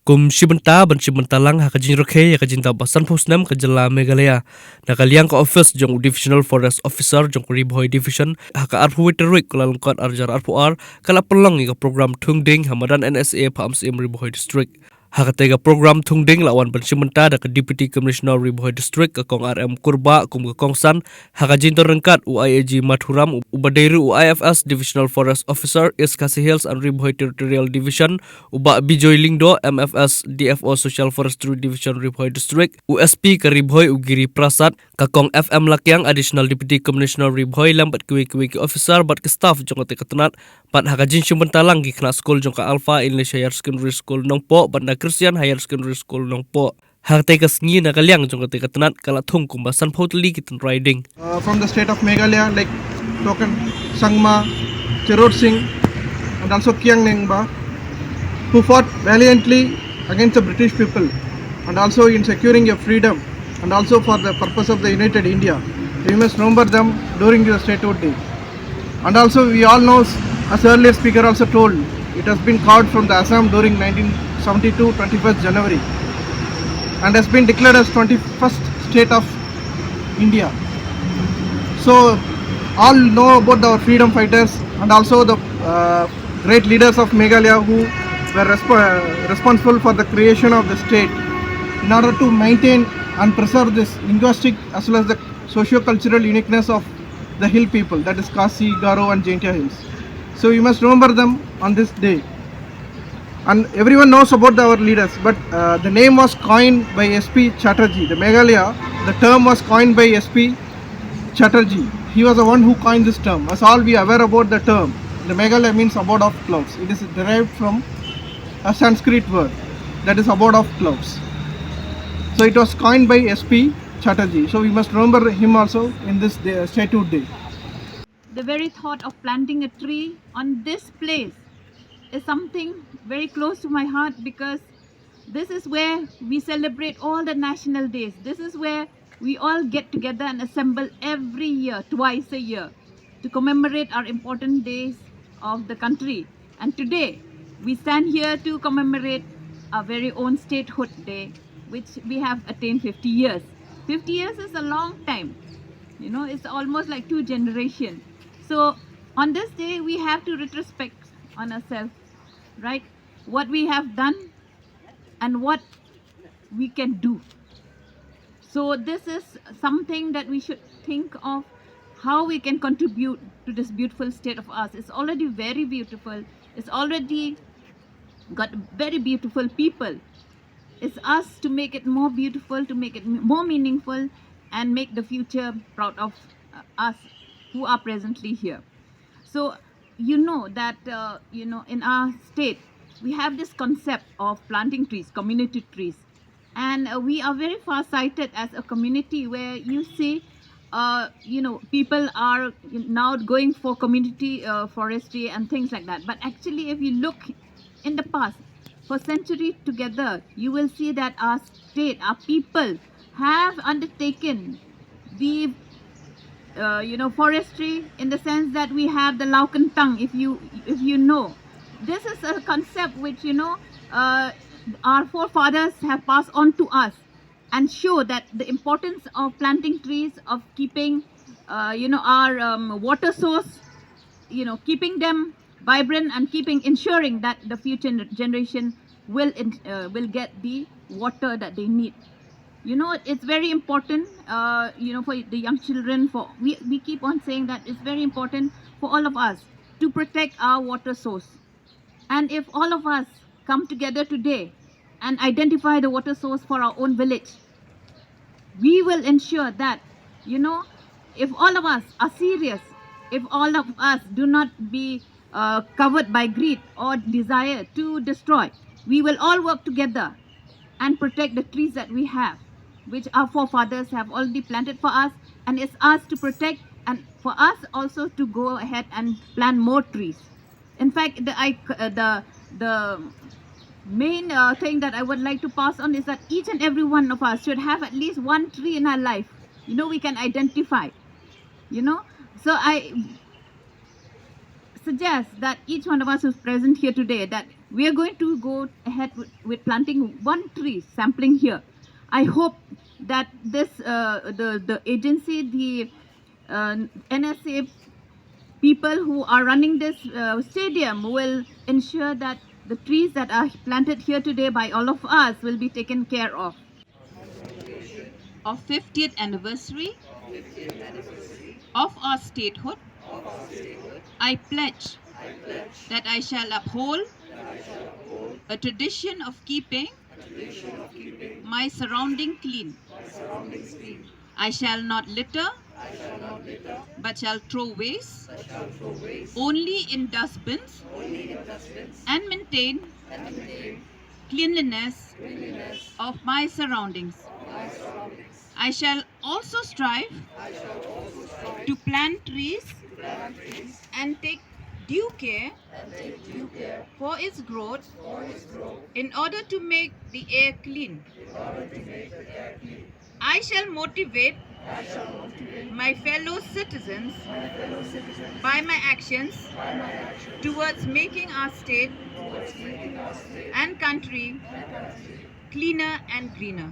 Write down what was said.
Kum Shibenta ban Shibenta lang Haka Jingdap ya Jingdap basan Snem ke Jylla Meghalaya. Nakaliang ke office jong divisional forest officer jong Bhoi division Haka arpu witeruik kulalungkat arjar arpu ar kala pelong ke program Tungding Hamadan NSA Pamsim Bhoi district. Haka tega program Tungding lawan ban Shibenta da ke deputy commissioner Bhoi district ke kong RM Kurba kum ke kongsan Haka Jingdap rengkat UIAG Mathuram ubadairu UIFS divisional forest officer East Khasi Hills and Bhoi territorial division Uba Bijoy Lingdo MFS DFO Social Forestry Division Bhoi District USP ke Bhoi Ugiri Prasad Kakong FM Lakyang Additional Deputy Commissioner Bhoi lambat kuwi ke officer bat ke staff jong ke Tnad pat Haka Jin Shim Bentalang ki kena school jong ke Alpha English Higher Secondary School Nongpo banda Christian Higher Secondary School Nongpo Haka ke sengi nakaliang jong ke Tnad kala thung kumbasan potli kitan riding from the state of Meghalaya like Token Sangma Cherot Singh and also Kiang Nengba who fought valiantly against the British people and also in securing your freedom and also for the purpose of the United India. We must remember them during the statehood day. And also we all know, as earlier speaker also told, it has been carved from the Assam during 1972, 21st January and has been declared as 21st state of India. So all know about our freedom fighters and also the great leaders of Meghalaya who were responsible for the creation of the state in order to maintain and preserve this linguistic as well as the socio-cultural uniqueness of the hill people, that is Kasi, Garo and Jaintia hills. So we must remember them on this day. And everyone knows about our leaders, but the name was coined by SP Chatterjee. The Meghalaya, the term was coined by SP Chatterjee. He was the one who coined this term. As all we are aware about the term, the Meghalaya means abode of clouds. It is derived from a Sanskrit word that is abode of clouds. So it was coined by SP Chatterjee. So we must remember him also in this statehood day. The very thought of planting a tree on this place is something very close to my heart because this is where we celebrate all the national days. This is where we all get together and assemble every year, twice a year, to commemorate our important days of the country. And today, we stand here to commemorate our very own statehood day, which we have attained 50 years. 50 years is a long time. You know, it's almost like 2 generations. So on this day, we have to retrospect on ourselves, right? What we have done and what we can do. So this is something that we should think of, how we can contribute to this beautiful state of ours. It's already very beautiful. It's already got very beautiful people. It's us to make it more beautiful, to make it more meaningful, and make the future proud of us who are presently here. So you know that in our state we have this concept of planting trees, community trees, and we are very far-sighted as a community where you see people are now going for community forestry and things like that. But actually, if you look in the past, for centuries together, you will see that our state, our people have undertaken the forestry, in the sense that we have the Laukan Tang, if you know. This is a concept which our forefathers have passed on to us and show that the importance of planting trees, of keeping our water source, keeping them vibrant and ensuring that the future generation will get the water that they need. It's very important for the young children. We keep on saying that it's very important for all of us to protect our water source. And if all of us come together today and identify the water source for our own village, we will ensure that if all of us are serious, if all of us do not be covered by greed or desire to destroy, we will all work together and protect the trees that we have, which our forefathers have already planted for us, and it's us to protect, and for us also to go ahead and plant more trees. In fact, the main thing that I would like to pass on is that each and every one of us should have at least one tree in our life. You know, we can identify. You know, so I suggest that each one of us who's present here today, that we are going to go ahead with planting one tree sampling here. I hope that this the agency, the NSA people who are running this stadium will ensure that the trees that are planted here today by all of us will be taken care of. Of 50th anniversary of our statehood, I pledge that I shall uphold a tradition of keeping my surrounding clean. I shall not litter, but shall throw waste only in dustbins and maintain cleanliness of my surroundings. I shall also strive to plant trees and take due care for its growth in order to make the air clean. I shall motivate my fellow citizens by my actions towards making our state and country cleaner and greener.